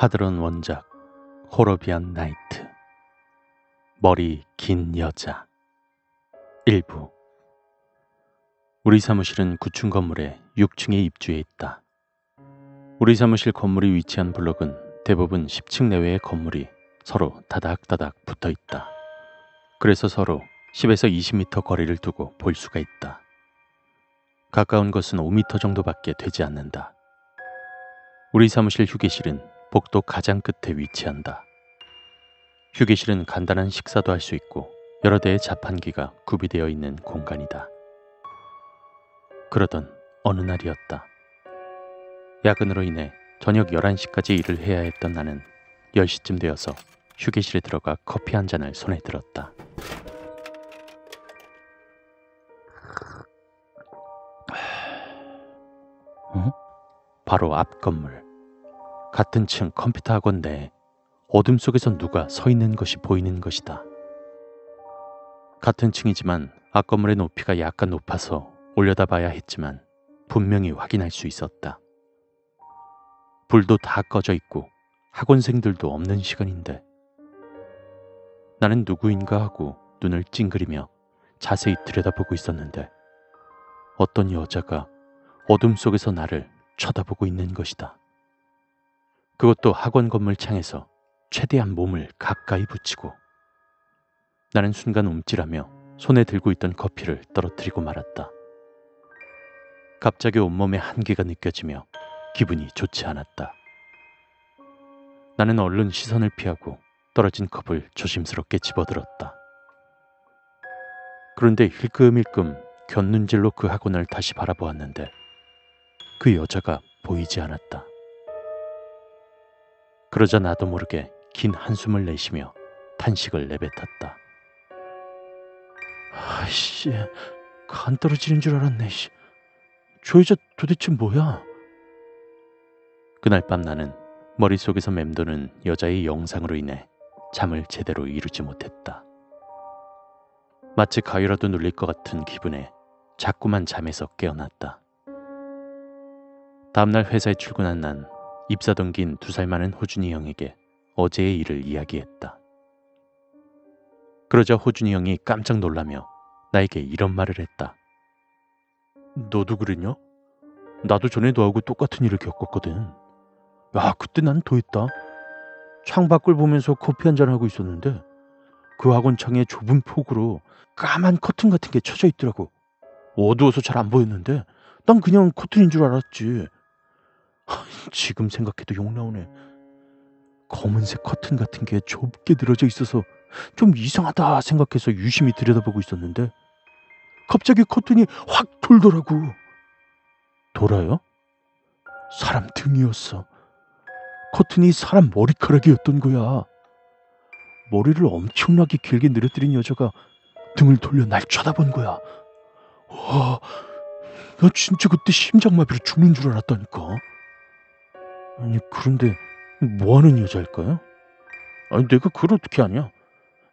하드런 원작 호러비안 나이트 머리 긴 여자 일부. 우리 사무실은 9층 건물의 6층에 입주해 있다. 우리 사무실 건물이 위치한 블록은 대부분 10층 내외의 건물이 서로 다닥다닥 붙어 있다. 그래서 서로 10에서 20m 거리를 두고 볼 수가 있다. 가까운 것은 5m 정도밖에 되지 않는다. 우리 사무실 휴게실은 복도 가장 끝에 위치한다. 휴게실은 간단한 식사도 할 수 있고 여러 대의 자판기가 구비되어 있는 공간이다. 그러던 어느 날이었다. 야근으로 인해 저녁 11시까지 일을 해야 했던 나는 10시쯤 되어서 휴게실에 들어가 커피 한 잔을 손에 들었다. 바로 앞 건물. 같은 층 컴퓨터 학원 내에 어둠 속에서 누가 서 있는 것이 보이는 것이다. 같은 층이지만 앞 건물의 높이가 약간 높아서 올려다봐야 했지만 분명히 확인할 수 있었다. 불도 다 꺼져 있고 학원생들도 없는 시간인데 나는 누구인가 하고 눈을 찡그리며 자세히 들여다보고 있었는데 어떤 여자가 어둠 속에서 나를 쳐다보고 있는 것이다. 그것도 학원 건물 창에서 최대한 몸을 가까이 붙이고. 나는 순간 움찔하며 손에 들고 있던 커피를 떨어뜨리고 말았다. 갑자기 온몸에 한기가 느껴지며 기분이 좋지 않았다. 나는 얼른 시선을 피하고 떨어진 컵을 조심스럽게 집어들었다. 그런데 힐끔힐끔 곁눈질로 그 학원을 다시 바라보았는데 그 여자가 보이지 않았다. 그러자 나도 모르게 긴 한숨을 내쉬며 탄식을 내뱉었다. 아이씨, 간 떨어지는 줄 알았네. 저 여자 도대체 뭐야? 그날 밤 나는 머릿속에서 맴도는 여자의 영상으로 인해 잠을 제대로 이루지 못했다. 마치 가위라도 눌릴 것 같은 기분에 자꾸만 잠에서 깨어났다. 다음날 회사에 출근한 난 입사 동기인 2살 많은 호준이 형에게 어제의 일을 이야기했다. 그러자 호준이 형이 깜짝 놀라며 나에게 이런 말을 했다. 너도 그랬냐? 나도 전에 너하고 똑같은 일을 겪었거든. 야, 그때 난 더했다. 창밖을 보면서 커피 한잔 하고 있었는데 그 학원 창에 좁은 폭으로 까만 커튼 같은 게 쳐져 있더라고. 어두워서 잘 안 보였는데 난 그냥 커튼인 줄 알았지. 지금 생각해도 욕 나오네. 검은색 커튼 같은 게 좁게 늘어져 있어서 좀 이상하다 생각해서 유심히 들여다보고 있었는데 갑자기 커튼이 확 돌더라고. 돌아요? 사람 등이었어. 커튼이 사람 머리카락이었던 거야. 머리를 엄청나게 길게 늘어뜨린 여자가 등을 돌려 날 쳐다본 거야. 와, 나 진짜 그때 심장마비로 죽는 줄 알았다니까. 아니, 그런데 뭐하는 여자일까요? 아니, 내가 그걸 어떻게 아냐?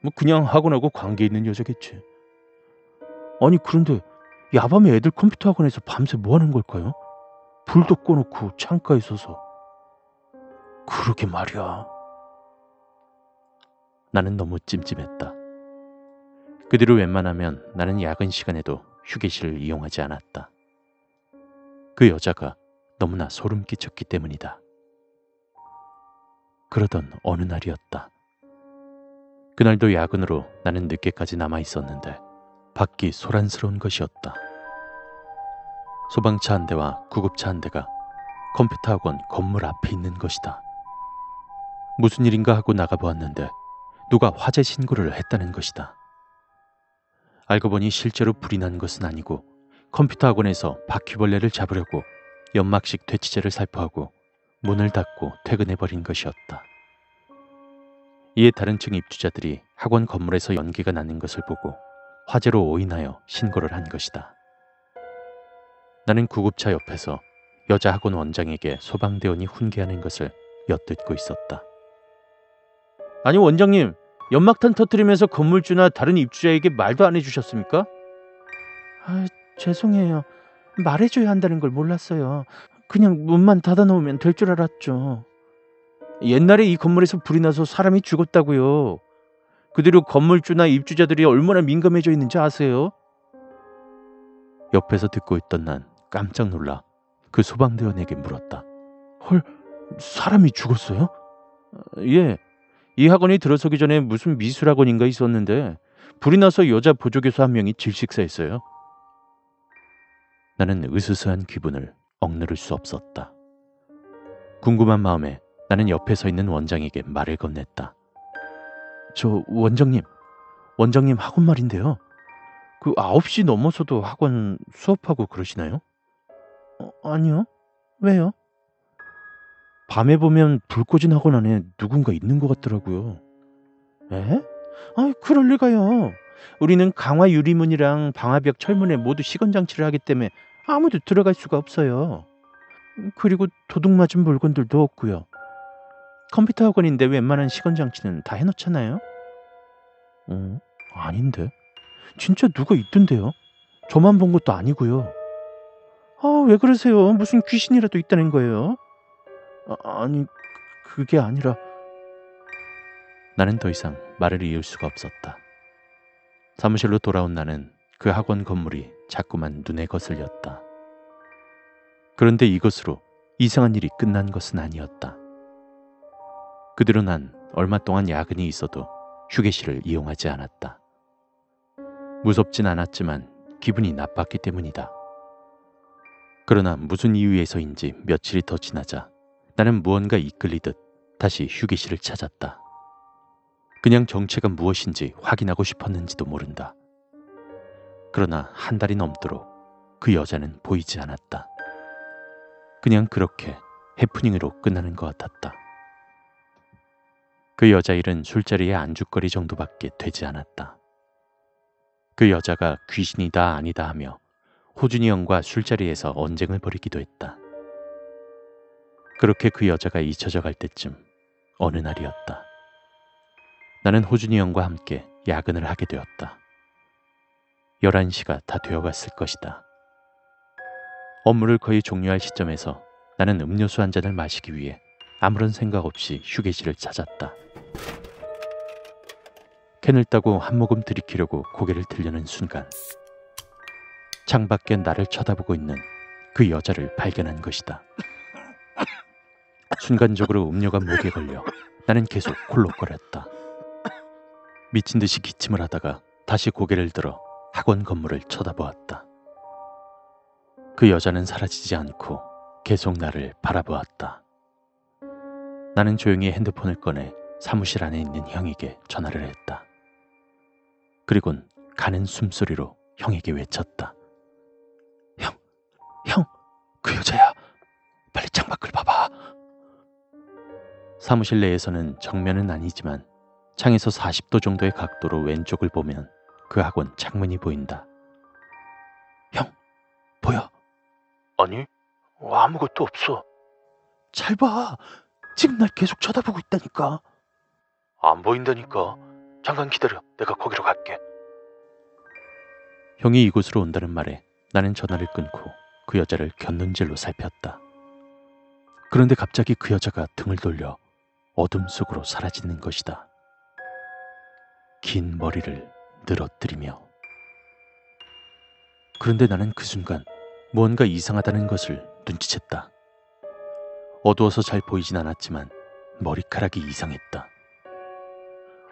뭐 그냥 학원하고 관계 있는 여자겠지. 아니, 그런데 야밤에 애들 컴퓨터 학원에서 밤새 뭐하는 걸까요? 불도 꺼놓고 창가에 서서. 그러게 말이야. 나는 너무 찜찜했다. 그 뒤로 웬만하면 나는 야근 시간에도 휴게실을 이용하지 않았다. 그 여자가 너무나 소름 끼쳤기 때문이다. 그러던 어느 날이었다. 그날도 야근으로 나는 늦게까지 남아 있었는데 밖이 소란스러운 것이었다. 소방차 한 대와 구급차 한 대가 컴퓨터 학원 건물 앞에 있는 것이다. 무슨 일인가 하고 나가보았는데 누가 화재 신고를 했다는 것이다. 알고 보니 실제로 불이 난 것은 아니고 컴퓨터 학원에서 바퀴벌레를 잡으려고 연막식 퇴치제를 살포하고 문을 닫고 퇴근해버린 것이었다. 이에 다른 층 입주자들이 학원 건물에서 연기가 나는 것을 보고 화재로 오인하여 신고를 한 것이다. 나는 구급차 옆에서 여자 학원 원장에게 소방대원이 훈계하는 것을 엿듣고 있었다. 아니, 원장님, 연막탄 터뜨리면서 건물주나 다른 입주자에게 말도 안 해주셨습니까? 아, 죄송해요. 말해줘야 한다는 걸 몰랐어요. 그냥 문만 닫아놓으면 될 줄 알았죠. 옛날에 이 건물에서 불이 나서 사람이 죽었다고요. 그대로 건물주나 입주자들이 얼마나 민감해져 있는지 아세요? 옆에서 듣고 있던 난 깜짝 놀라 그 소방대원에게 물었다. 헐, 사람이 죽었어요? 예, 이 학원이 들어서기 전에 무슨 미술학원인가 있었는데 불이 나서 여자 보조교사 한 명이 질식사했어요. 나는 으스스한 기분을 억누를 수 없었다. 궁금한 마음에 나는 옆에 서 있는 원장에게 말을 건넸다. 저 원장님 학원 말인데요. 그 9시 넘어서도 학원 수업하고 그러시나요? 아니요. 왜요? 밤에 보면 불 꺼진 학원 안에 누군가 있는 것 같더라고요. 에? 아, 그럴 리가요. 우리는 강화 유리문이랑 방화벽 철문에 모두 시건 장치를 하기 때문에 아무도 들어갈 수가 없어요. 그리고 도둑 맞은 물건들도 없고요. 컴퓨터 학원인데 웬만한 시건 장치는 다 해놓잖아요. 아닌데. 진짜 누가 있던데요. 저만 본 것도 아니고요. 아, 왜 그러세요? 무슨 귀신이라도 있다는 거예요? 아니, 그게 아니라. 나는 더 이상 말을 이을 수가 없었다. 사무실로 돌아온 나는 그 학원 건물이 자꾸만 눈에 거슬렸다. 그런데 이것으로 이상한 일이 끝난 것은 아니었다. 그대로 난 얼마 동안 야근이 있어도 휴게실을 이용하지 않았다. 무섭진 않았지만 기분이 나빴기 때문이다. 그러나 무슨 이유에서인지 며칠이 더 지나자 나는 무언가 이끌리듯 다시 휴게실을 찾았다. 그냥 정체가 무엇인지 확인하고 싶었는지도 모른다. 그러나 한 달이 넘도록 그 여자는 보이지 않았다. 그냥 그렇게 해프닝으로 끝나는 것 같았다. 그 여자 일은 술자리의 안주거리 정도밖에 되지 않았다. 그 여자가 귀신이다 아니다 하며 호준이 형과 술자리에서 언쟁을 벌이기도 했다. 그렇게 그 여자가 잊혀져 갈 때쯤 어느 날이었다. 나는 호준이 형과 함께 야근을 하게 되었다. 11시가 다 되어갔을 것이다. 업무를 거의 종료할 시점에서 나는 음료수 한 잔을 마시기 위해 아무런 생각 없이 휴게실을 찾았다. 캔을 따고 한 모금 들이키려고 고개를 들려는 순간 창밖에 나를 쳐다보고 있는 그 여자를 발견한 것이다. 순간적으로 음료가 목에 걸려 나는 계속 콜록거렸다. 미친 듯이 기침을 하다가 다시 고개를 들어 학원 건물을 쳐다보았다. 그 여자는 사라지지 않고 계속 나를 바라보았다. 나는 조용히 핸드폰을 꺼내 사무실 안에 있는 형에게 전화를 했다. 그리곤 가는 숨소리로 형에게 외쳤다. 형, 그 여자야. 빨리 창밖을 봐봐. 사무실 내에서는 정면은 아니지만 창에서 40도 정도의 각도로 왼쪽을 보면 그 학원 창문이 보인다. 형, 보여? 아니, 아무것도 없어. 잘 봐. 지금 날 계속 쳐다보고 있다니까. 안 보인다니까. 잠깐 기다려. 내가 거기로 갈게. 형이 이곳으로 온다는 말에 나는 전화를 끊고 그 여자를 곁눈질로 살폈다. 그런데 갑자기 그 여자가 등을 돌려 어둠 속으로 사라지는 것이다. 긴 머리를 늘어뜨리며. 그런데 나는 그 순간 무언가 이상하다는 것을 눈치챘다. 어두워서 잘 보이진 않았지만 머리카락이 이상했다.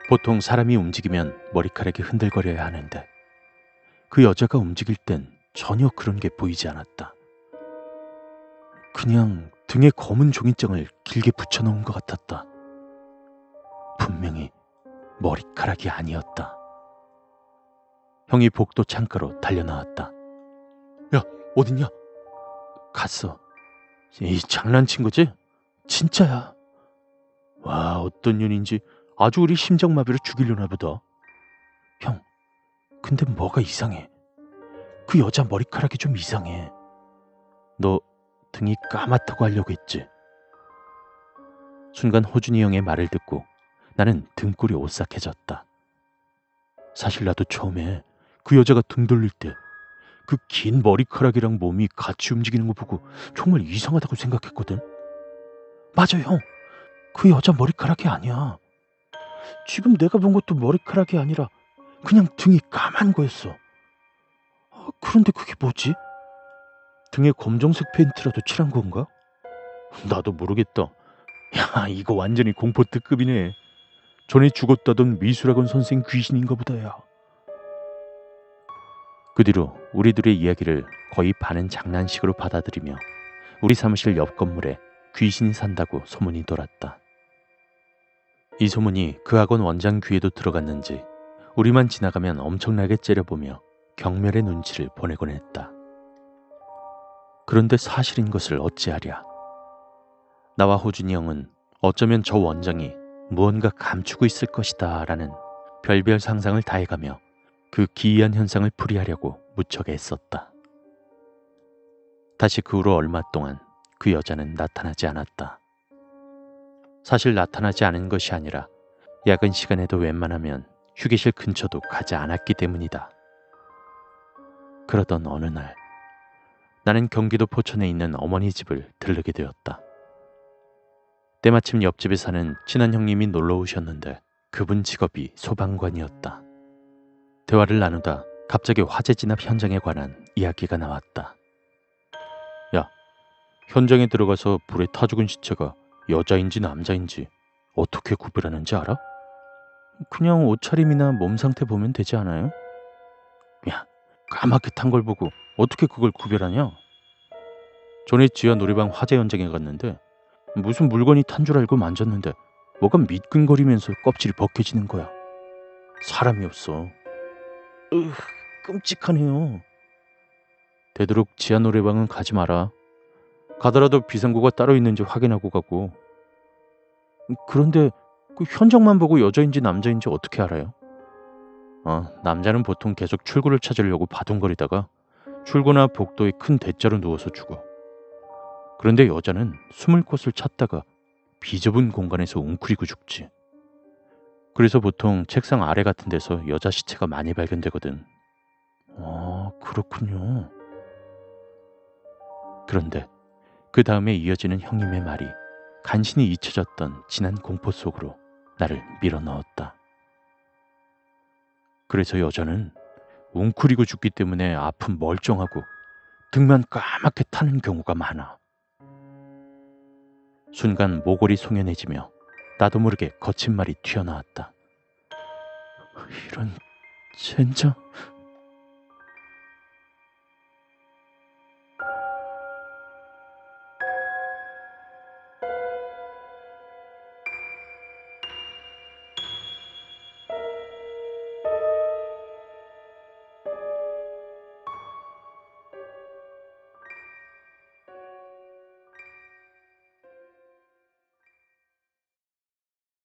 보통 사람이 움직이면 머리카락이 흔들거려야 하는데 그 여자가 움직일 땐 전혀 그런 게 보이지 않았다. 그냥 등에 검은 종이장을 길게 붙여놓은 것 같았다. 분명히 머리카락이 아니었다. 형이 복도 창가로 달려나왔다. 야, 어딨냐? 갔어. 이 장난친 거지? 진짜야. 와, 어떤 년인지 아주 우리 심장마비로 죽이려나 보다. 형, 근데 뭐가 이상해. 그 여자 머리카락이 좀 이상해. 너 등이 까맣다고 하려고 했지? 순간 호준이 형의 말을 듣고 나는 등골이 오싹해졌다. 사실 나도 처음에 그 여자가 등 돌릴 때 그 긴 머리카락이랑 몸이 같이 움직이는 거 보고 정말 이상하다고 생각했거든. 맞아, 형. 그 여자 머리카락이 아니야. 지금 내가 본 것도 머리카락이 아니라 그냥 등이 까만 거였어. 그런데 그게 뭐지? 등에 검정색 페인트라도 칠한 건가? 나도 모르겠다. 야, 이거 완전히 공포 특급이네. 전에 죽었다던 미술학원 선생 귀신인가 보다야. 그 뒤로 우리들의 이야기를 거의 반은 장난식으로 받아들이며 우리 사무실 옆 건물에 귀신이 산다고 소문이 돌았다. 이 소문이 그 학원 원장 귀에도 들어갔는지 우리만 지나가면 엄청나게 째려보며 경멸의 눈치를 보내곤 했다. 그런데 사실인 것을 어찌하랴. 나와 호준이 형은 어쩌면 저 원장이 무언가 감추고 있을 것이다 라는 별별 상상을 다해가며 그 기이한 현상을 풀이하려고 무척 애썼다. 다시 그 후로 얼마 동안 그 여자는 나타나지 않았다. 사실 나타나지 않은 것이 아니라 야근 시간에도 웬만하면 휴게실 근처도 가지 않았기 때문이다. 그러던 어느 날 나는 경기도 포천에 있는 어머니 집을 들르게 되었다. 때마침 옆집에 사는 친한 형님이 놀러 오셨는데 그분 직업이 소방관이었다. 대화를 나누다 갑자기 화재 진압 현장에 관한 이야기가 나왔다. 야, 현장에 들어가서 불에 타 죽은 시체가 여자인지 남자인지 어떻게 구별하는지 알아? 그냥 옷차림이나 몸 상태 보면 되지 않아요? 야, 까맣게 탄 걸 보고 어떻게 그걸 구별하냐? 전에 지하 노래방 화재 현장에 갔는데 무슨 물건이 탄 줄 알고 만졌는데 뭐가 미끈거리면서 껍질이 벗겨지는 거야. 사람이 없어. 끔찍하네요. 되도록 지하 노래방은 가지 마라. 가더라도 비상구가 따로 있는지 확인하고 가고. 그런데 그 현장만 보고 여자인지 남자인지 어떻게 알아요? 남자는 보통 계속 출구를 찾으려고 바둥거리다가 출구나 복도에 큰 대자로 누워서 죽어. 그런데 여자는 숨을 곳을 찾다가 비좁은 공간에서 웅크리고 죽지. 그래서 보통 책상 아래 같은 데서 여자 시체가 많이 발견되거든. 그렇군요. 그런데 그 다음에 이어지는 형님의 말이 간신히 잊혀졌던 진한 공포 속으로 나를 밀어넣었다. 그래서 여자는 웅크리고 죽기 때문에 앞은 멀쩡하고 등만 까맣게 타는 경우가 많아. 순간 모골이 송연해지며 나도 모르게 거친 말이 튀어나왔다. 이런 젠장.